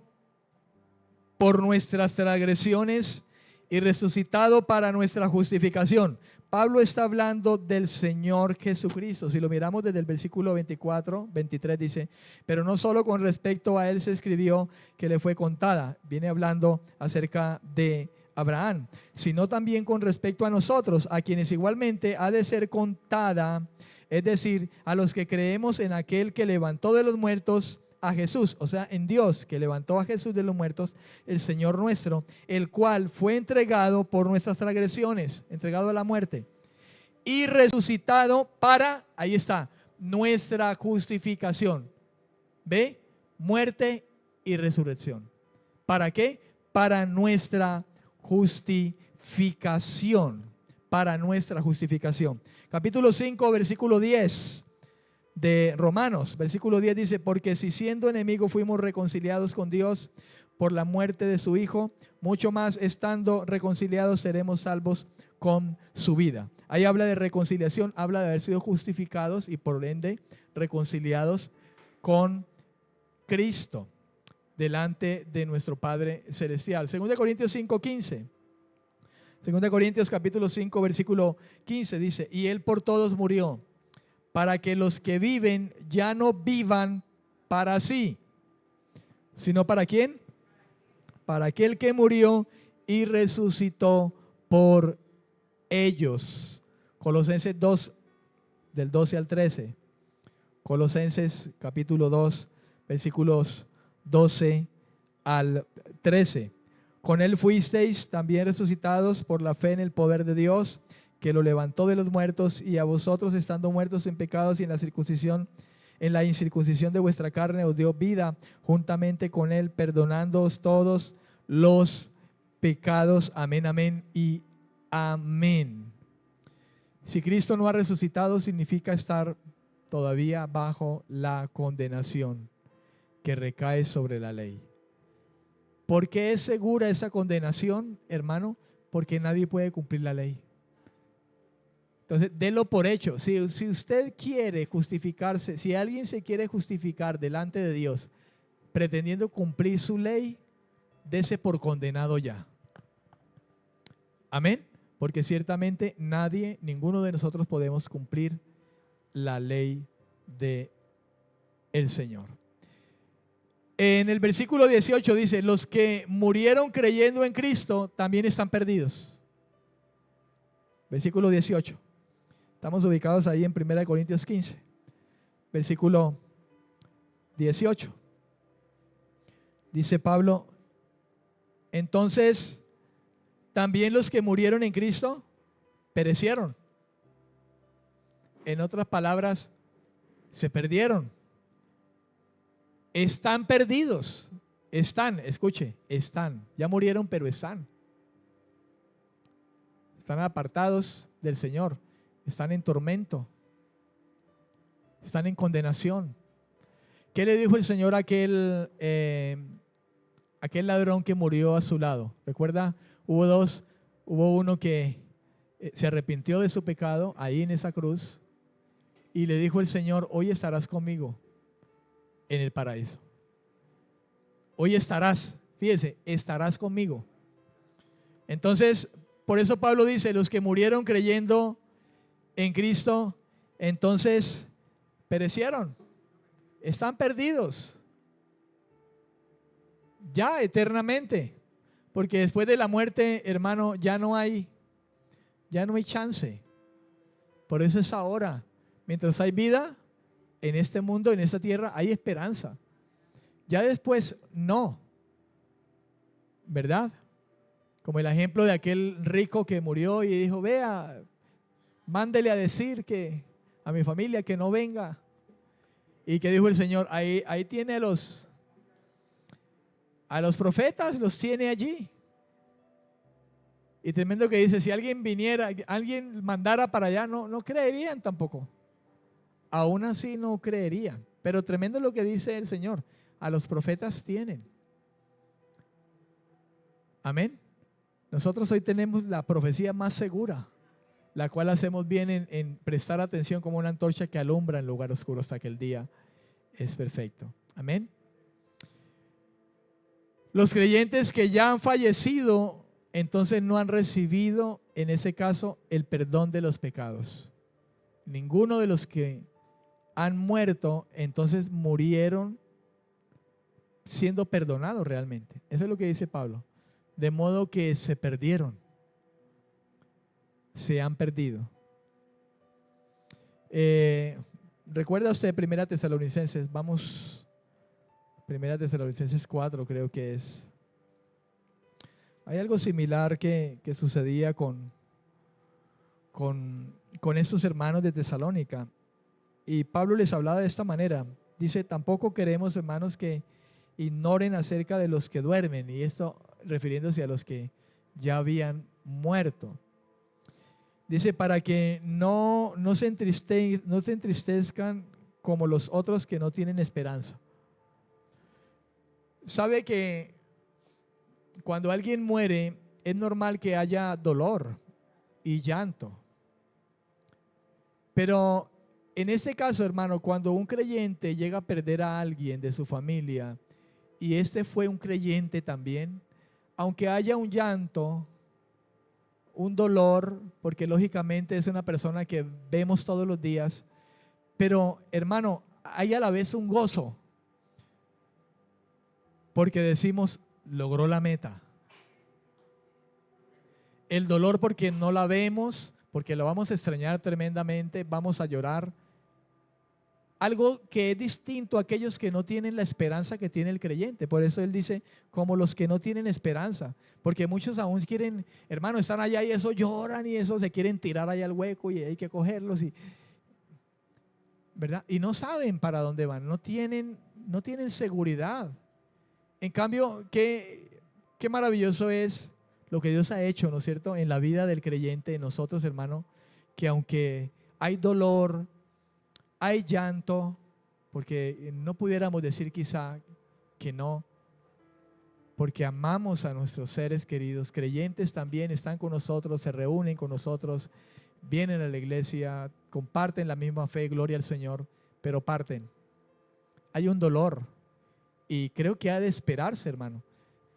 por nuestras transgresiones y resucitado para nuestra justificación. Pablo está hablando del Señor Jesucristo. Si lo miramos desde el versículo 24, 23 dice, pero no solo con respecto a Él se escribió que le fue contada. Viene hablando acerca de Abraham, sino también con respecto a nosotros, a quienes igualmente ha de ser contada, es decir, a los que creemos en aquel que levantó de los muertos a Jesús, o sea, en Dios que levantó a Jesús de los muertos, el Señor nuestro, el cual fue entregado por nuestras transgresiones, entregado a la muerte, y resucitado para, ahí está, nuestra justificación. ¿Ve? Muerte y resurrección. ¿Para qué? Para nuestra justificación. Para nuestra justificación. Capítulo 5, versículo 10 de Romanos, versículo 10 dice, porque si siendo enemigos fuimos reconciliados con Dios por la muerte de su Hijo, mucho más estando reconciliados seremos salvos con su vida. Ahí habla de reconciliación, habla de haber sido justificados y por ende reconciliados con Cristo delante de nuestro Padre Celestial. 2 Corintios 5:15. 2 Corintios capítulo 5 versículo 15 dice, y Él por todos murió, para que los que viven ya no vivan para sí, sino ¿para quién? Para aquel que murió y resucitó por ellos. Colosenses 2, del 12 al 13. Colosenses capítulo 2, versículos 12 al 13. Con Él fuisteis también resucitados por la fe en el poder de Dios, que lo levantó de los muertos, y a vosotros, estando muertos en pecados y en la incircuncisión de vuestra carne, os dio vida juntamente con Él, perdonándoos todos los pecados. Amén, amén y amén. Si Cristo no ha resucitado, significa estar todavía bajo la condenación que recae sobre la ley. ¿Por qué es segura esa condenación, hermano? Porque nadie puede cumplir la ley. Entonces, délo por hecho. Si usted quiere justificarse, si alguien se quiere justificar delante de Dios pretendiendo cumplir su ley, dese por condenado ya. Amén. Porque ciertamente nadie, ninguno de nosotros podemos cumplir la ley de el Señor. En el versículo 18 dice, los que murieron creyendo en Cristo también están perdidos. Versículo 18. Estamos ubicados ahí en 1 Corintios 15. Versículo 18. Dice Pablo, entonces también los que murieron en Cristo perecieron. En otras palabras, se perdieron. Están perdidos. Están, escuche, están. Ya murieron, pero están. Están apartados del Señor. Están en tormento. Están en condenación. ¿Qué le dijo el Señor a aquel ladrón que murió a su lado? ¿Recuerda? Hubo uno que se arrepintió de su pecado ahí en esa cruz y le dijo el Señor, hoy estarás conmigo en el paraíso. Hoy estarás, fíjese, estarás conmigo. Entonces, por eso Pablo dice, los que murieron creyendo en Cristo, entonces perecieron, están perdidos, ya eternamente, porque después de la muerte, hermano, ya no hay chance. Por eso es ahora, mientras hay vida en este mundo, en esta tierra, hay esperanza. Ya después, no, ¿verdad? Como el ejemplo de aquel rico que murió y dijo, vea, mándele a decir que a mi familia que no venga. Y que dijo el Señor, ahí tiene a los profetas, los tiene allí. Y tremendo que dice, si alguien viniera, alguien mandara para allá, no creerían tampoco. Aún así no creerían. Pero tremendo lo que dice el Señor, a los profetas tienen. Amén. Nosotros hoy tenemos la profecía más segura, la cual hacemos bien en prestar atención como una antorcha que alumbra en lugar oscuro hasta que el día es perfecto. Amén. Los creyentes que ya han fallecido, entonces no han recibido, en ese caso, el perdón de los pecados. Ninguno de los que han muerto, entonces murieron siendo perdonados realmente. Eso es lo que dice Pablo. De modo que se perdieron. Se han perdido. ¿Recuerda usted 1 Tesalonicenses? Vamos, 1 Tesalonicenses 4 creo que es. Hay algo similar que sucedía con estos hermanos de Tesalónica. Y Pablo les hablaba de esta manera. Dice, tampoco queremos, hermanos, que ignoren acerca de los que duermen. Y esto refiriéndose a los que ya habían muerto. Dice, para que no se entristezcan como los otros que no tienen esperanza. Sabe que cuando alguien muere es normal que haya dolor y llanto. Pero en este caso, hermano, cuando un creyente llega a perder a alguien de su familia y este fue un creyente también, aunque haya un llanto, un dolor, porque lógicamente es una persona que vemos todos los días, pero hermano, hay a la vez un gozo, porque decimos, logró la meta. El dolor porque no la vemos, porque lo vamos a extrañar tremendamente, vamos a llorar. Algo que es distinto a aquellos que no tienen la esperanza que tiene el creyente. Por eso él dice, como los que no tienen esperanza. Porque muchos aún quieren, hermano, están allá y eso lloran y eso se quieren tirar allá al hueco y hay que cogerlos. ¿Verdad? Y no saben para dónde van, no tienen seguridad. En cambio, qué maravilloso es lo que Dios ha hecho, ¿no es cierto?, en la vida del creyente, en nosotros, hermano, que aunque hay dolor, hay llanto, porque no pudiéramos decir quizá que no, porque amamos a nuestros seres queridos, creyentes también están con nosotros, se reúnen con nosotros, vienen a la iglesia, comparten la misma fe, gloria al Señor, pero parten. Hay un dolor y creo que ha de esperarse, hermano,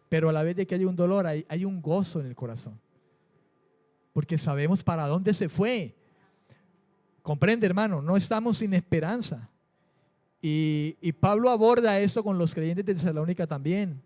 pero a la vez de que hay un dolor, hay un gozo en el corazón, porque sabemos para dónde se fue. Comprende, hermano, no estamos sin esperanza. Y Pablo aborda esto con los creyentes de Tesalónica también,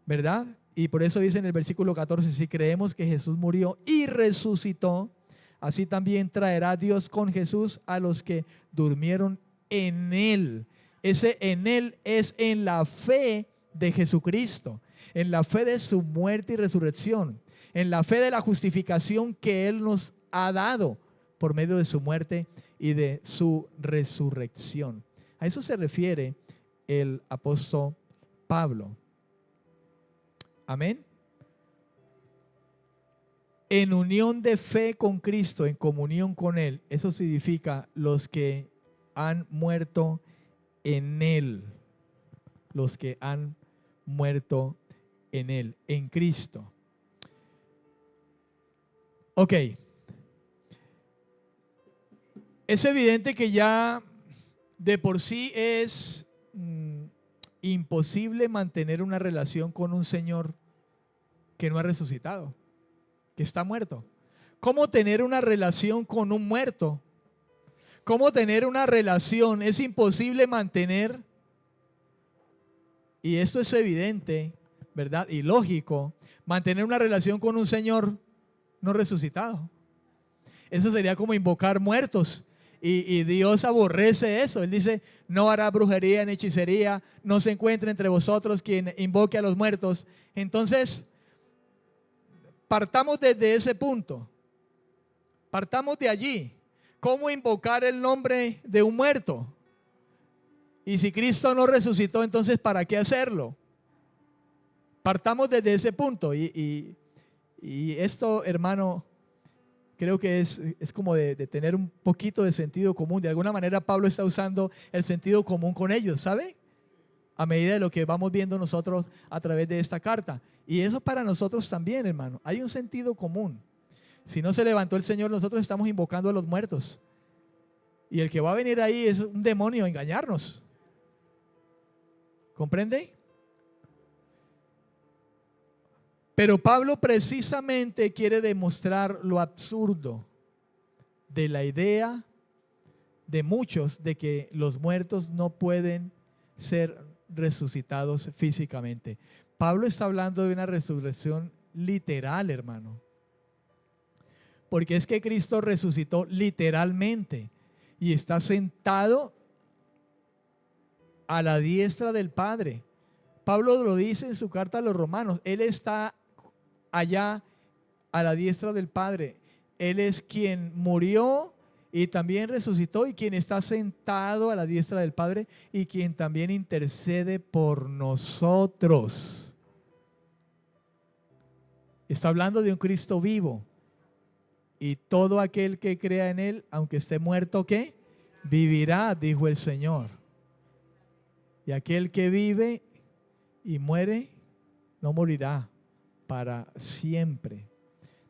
¿verdad? Y por eso dice en el versículo 14, si creemos que Jesús murió y resucitó, así también traerá Dios con Jesús a los que durmieron en Él. Ese en Él es en la fe de Jesucristo, en la fe de su muerte y resurrección, en la fe de la justificación que Él nos ha dado por medio de su muerte y de su resurrección. A eso se refiere el apóstol Pablo. Amén. En unión de fe con Cristo, en comunión con Él. Eso significa los que han muerto en Él. Los que han muerto en Él, en Cristo. Ok. Es evidente que ya de por sí es imposible mantener una relación con un Señor que no ha resucitado, que está muerto. ¿Cómo tener una relación con un muerto? ¿Cómo tener una relación? Es imposible mantener, y esto es evidente, ¿verdad? Y lógico, mantener una relación con un Señor no resucitado. Eso sería como invocar muertos. Y Dios aborrece eso. Él dice, no hará brujería ni hechicería, no se encuentre entre vosotros quien invoque a los muertos. Entonces, partamos desde ese punto. Partamos de allí. ¿Cómo invocar el nombre de un muerto? Y si Cristo no resucitó, entonces ¿para qué hacerlo? Partamos desde ese punto. Y esto, hermano, creo que es como de tener un poquito de sentido común. De alguna manera Pablo está usando el sentido común con ellos, ¿sabe? A medida de lo que vamos viendo nosotros a través de esta carta. Y eso para nosotros también, hermano. Hay un sentido común. Si no se levantó el Señor, nosotros estamos invocando a los muertos. Y el que va a venir ahí es un demonio a engañarnos. ¿Comprende? Pero Pablo precisamente quiere demostrar lo absurdo de la idea de muchos de que los muertos no pueden ser resucitados físicamente. Pablo está hablando de una resurrección literal, hermano. Porque es que Cristo resucitó literalmente y está sentado a la diestra del Padre. Pablo lo dice en su carta a los romanos. Él está allá a la diestra del Padre. Él es quien murió y también resucitó y quien está sentado a la diestra del Padre y quien también intercede por nosotros. Está hablando de un Cristo vivo. Y todo aquel que crea en Él, aunque esté muerto, ¿qué? Vivirá, dijo el Señor. Y aquel que vive y muere, no morirá para siempre.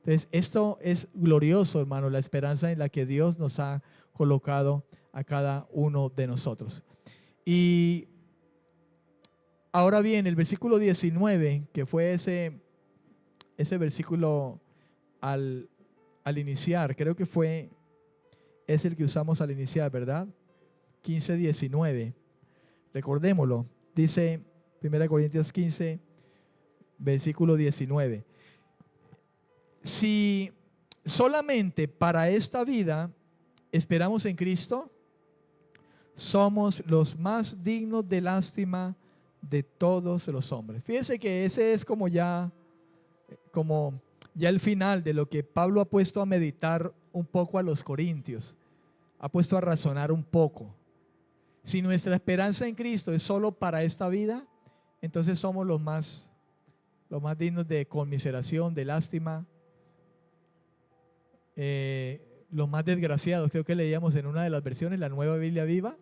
Entonces, esto es glorioso, hermano, la esperanza en la que Dios nos ha colocado a cada uno de nosotros. Y ahora bien, el versículo 19, que fue ese versículo al iniciar, creo que es el que usamos al iniciar, ¿verdad? 15:19. Recordémoslo. Dice 1 Corintios 15, versículo 19. Si solamente para esta vida esperamos en Cristo, somos los más dignos de lástima de todos los hombres. Fíjese que ese es como ya el final de lo que Pablo ha puesto a meditar un poco a los corintios, ha puesto a razonar un poco. Si nuestra esperanza en Cristo es solo para esta vida, entonces somos los más dignos de conmiseración, de lástima los más desgraciados. Creo que leíamos en una de las versiones, la Nueva Biblia Viva.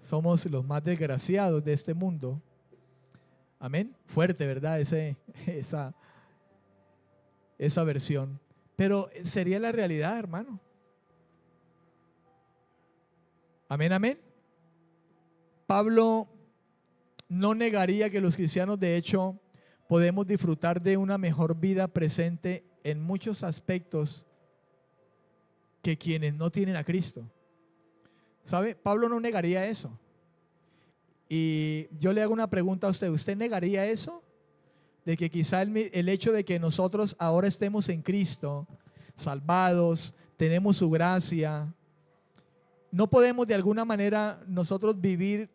Somos los más desgraciados de este mundo. Amén. Fuerte, ¿verdad? Esa versión. Pero sería la realidad, hermano. Amén, amén. Pablo no negaría que los cristianos, de hecho, podemos disfrutar de una mejor vida presente en muchos aspectos que quienes no tienen a Cristo. ¿Sabe? Pablo no negaría eso. Y yo le hago una pregunta a usted. ¿Usted negaría eso? De que quizá el hecho de que nosotros ahora estemos en Cristo, salvados, tenemos su gracia, no podemos de alguna manera nosotros vivir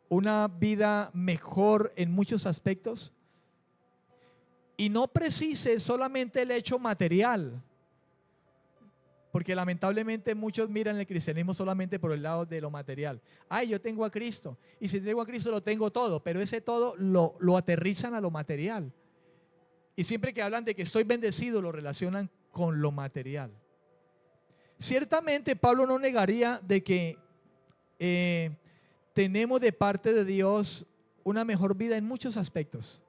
una vida mejor en muchos aspectos. Y no precise solamente el hecho material. Porque lamentablemente muchos miran el cristianismo solamente por el lado de lo material. Ay, yo tengo a Cristo. Y si tengo a Cristo lo tengo todo. Pero ese todo lo aterrizan a lo material. Y siempre que hablan de que estoy bendecido lo relacionan con lo material. Ciertamente Pablo no negaría de que tenemos de parte de Dios una mejor vida en muchos aspectos.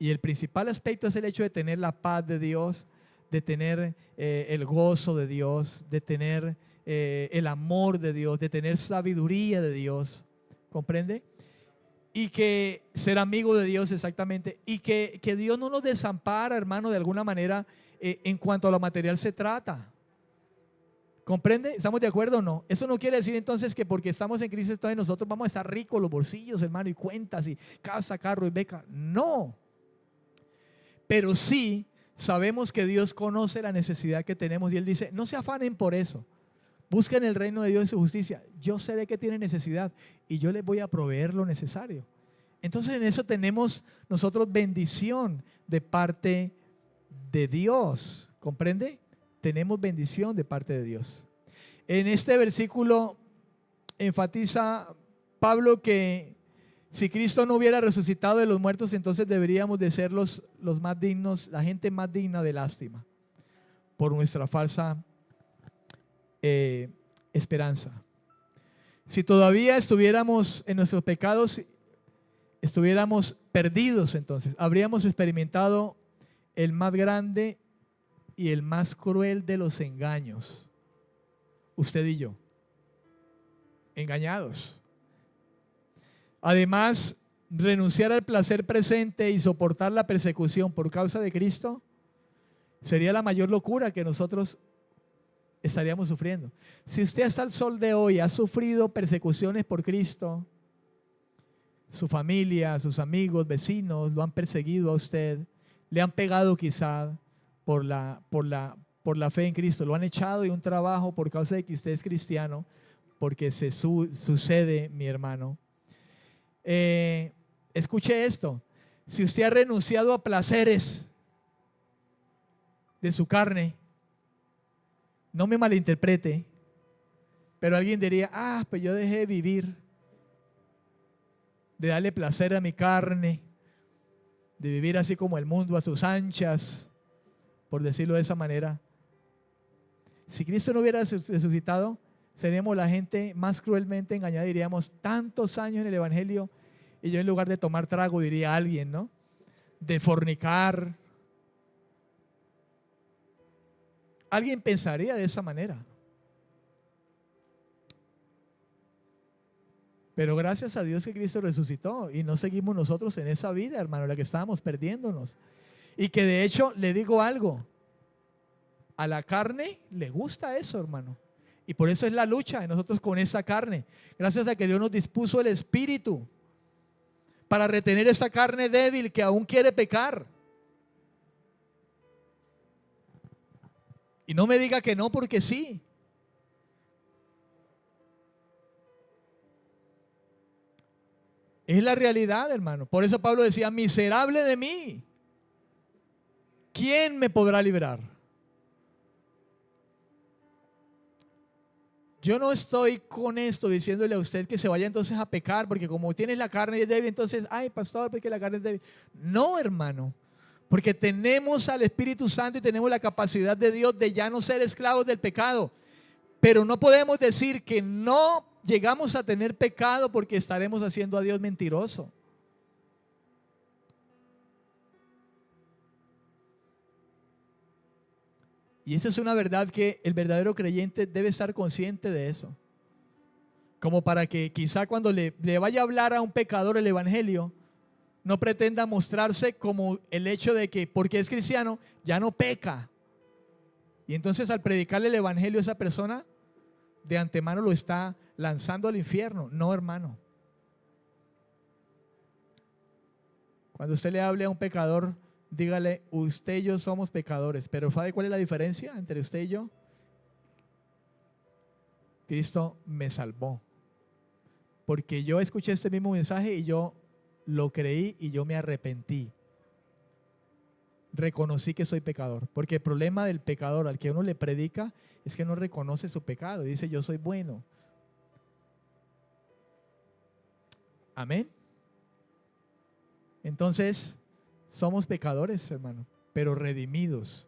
Y el principal aspecto es el hecho de tener la paz de Dios, de tener el gozo de Dios, de tener el amor de Dios, de tener sabiduría de Dios, ¿comprende? Y que ser amigo de Dios, exactamente, y que Dios no nos desampara, hermano, de alguna manera en cuanto a lo material se trata. ¿Comprende? ¿Estamos de acuerdo o no? Eso no quiere decir entonces que porque estamos en Cristo entonces nosotros vamos a estar ricos los bolsillos, hermano, y cuentas y casa, carro y beca. No. Pero sí sabemos que Dios conoce la necesidad que tenemos y Él dice, no se afanen por eso. Busquen el reino de Dios y su justicia. Yo sé de qué tienen necesidad y yo les voy a proveer lo necesario. Entonces en eso tenemos nosotros bendición de parte de Dios. ¿Comprende? Tenemos bendición de parte de Dios. En este versículo enfatiza Pablo que si Cristo no hubiera resucitado de los muertos, entonces deberíamos de ser los más dignos, la gente más digna de lástima por nuestra falsa esperanza. Si todavía estuviéramos en nuestros pecados, estuviéramos perdidos, entonces habríamos experimentado el más grande y el más cruel de los engaños. Usted y yo, engañados. Además, renunciar al placer presente y soportar la persecución por causa de Cristo sería la mayor locura que nosotros estaríamos sufriendo. Si usted hasta el sol de hoy ha sufrido persecuciones por Cristo, su familia, sus amigos, vecinos lo han perseguido a usted, le han pegado quizá por la fe en Cristo, lo han echado de un trabajo por causa de que usted es cristiano, porque sucede, mi hermano. Escuche esto, si usted ha renunciado a placeres de su carne, no me malinterprete, pero alguien diría, pues yo dejé de vivir, de darle placer a mi carne, de vivir así como el mundo a sus anchas, por decirlo de esa manera. Si Cristo no hubiera resucitado, seríamos la gente más cruelmente engañada. Diríamos, tantos años en el evangelio y yo en lugar de tomar trago, diría alguien, ¿no? De fornicar. Alguien pensaría de esa manera. Pero gracias a Dios que Cristo resucitó y no seguimos nosotros en esa vida, hermano, la que estábamos perdiéndonos. Y que de hecho, le digo algo, a la carne le gusta eso, hermano. Y por eso es la lucha de nosotros con esa carne. Gracias a que Dios nos dispuso el Espíritu para retener esa carne débil que aún quiere pecar. Y no me diga que no, porque sí. Es la realidad, hermano. Por eso Pablo decía, miserable de mí, ¿quién me podrá librar? Yo no estoy con esto diciéndole a usted que se vaya entonces a pecar, porque como tienes la carne débil, entonces, ay, pastor, porque la carne es débil. No, hermano, Porque tenemos al Espíritu Santo y tenemos la capacidad de Dios de ya no ser esclavos del pecado. Pero no podemos decir que no llegamos a tener pecado porque estaremos haciendo a Dios mentiroso. Y esa es una verdad que el verdadero creyente debe estar consciente de eso. Como para que quizá cuando le vaya a hablar a un pecador el evangelio, no pretenda mostrarse como el hecho de que porque es cristiano ya no peca. Y entonces al predicarle el evangelio a esa persona, de antemano lo está lanzando al infierno. No, hermano. Cuando usted le hable a un pecador, dígale, usted y yo somos pecadores. Pero ¿sabe cuál es la diferencia entre usted y yo? Cristo me salvó. Porque yo escuché este mismo mensaje y yo lo creí y yo me arrepentí. Reconocí que soy pecador. Porque el problema del pecador al que uno le predica es que no reconoce su pecado y dice yo soy bueno. Amén. Entonces, somos pecadores, hermano, pero redimidos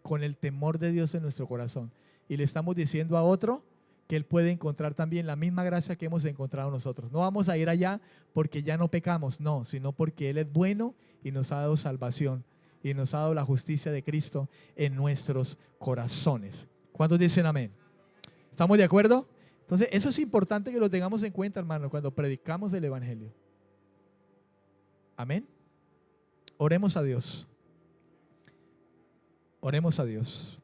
con el temor de Dios en nuestro corazón. Y le estamos diciendo a otro que él puede encontrar también la misma gracia que hemos encontrado nosotros. No vamos a ir allá porque ya no pecamos, no, sino porque Él es bueno y nos ha dado salvación y nos ha dado la justicia de Cristo en nuestros corazones. ¿Cuántos dicen amén? ¿Estamos de acuerdo? Entonces, eso es importante que lo tengamos en cuenta, hermano, cuando predicamos el Evangelio. Amén. Oremos a Dios. Oremos a Dios.